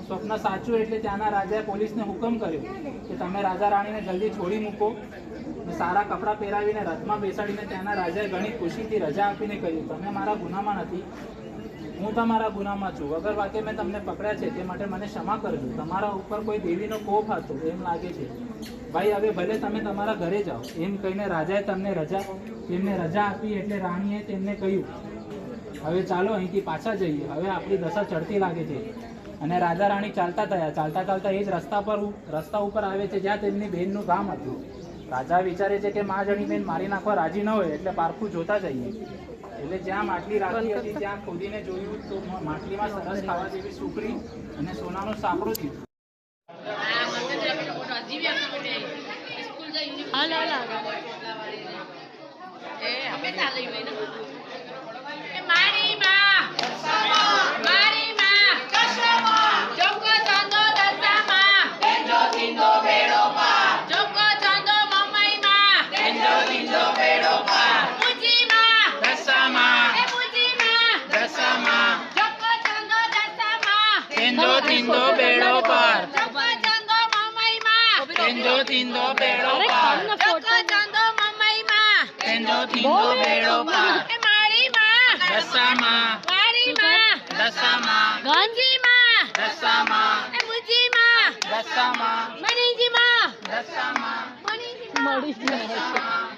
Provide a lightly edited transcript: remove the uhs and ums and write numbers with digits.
સ્વપ્ન સાચું એટલે ત્યાંના રાજાએ પોલીસને હુકમ કર્યો કે તમે રાજા રાણીને જલ્દી છોડી મૂકો. સારા કપડાં પહેરાવીને રથમાં બેસાડીને ત્યાંના રાજાએ ઘણી ખુશીથી રજા આપીને કહ્યું, તમે મારા ગુનામાં નથી, હું તમારા ગુનામાં છું. વગર વાકે મેં તમને પકડ્યા છે, તે માટે મને ક્ષમા કરજો. તમારા ઉપર કોઈ દેવીનો કોપ હતો એમ લાગે છે. ભાઈ હવે ભલે તમે તમારા ઘરે જાઓ. એમ કહીને રાજાએ તેમને રજા આપી. એટલે રાણીએ તેમને કહ્યું, હવે ચાલો અહીંથી પાછા જઈએ, હવે આપણી દશા ચડતી લાગે છે. અને રાજા રાણી ચાલતા થયા. ચાલતા ચાલતા એ જ રસ્તા ઉપર આવે છે જ્યાં તેમની બહેનનું ગામ હતું. રાજા વિચારે છે કે મહાજણી બેન મારી નાખવા રાજી ન હોય એટલે પારખું જોતા જઈએ. એટલે જ્યાં માટલી રાખી હતી ત્યાં ખોદીને જોયું તો માટલીમાં સરસ ખાવા જેવી સુખડી અને સોનાનો સાંકડો દીધો. તીંદો બેડો પાર, તીંદો તીંદો બેડો પાર, તીંદો તીંદો બેડો પાર, મારી માં દશામાં, મારી માં દશામાં, ગાંધી માં દશામાં, મુજી માં દશામાં, મણીજી માં દશામાં, મણીજી માં દશામાં.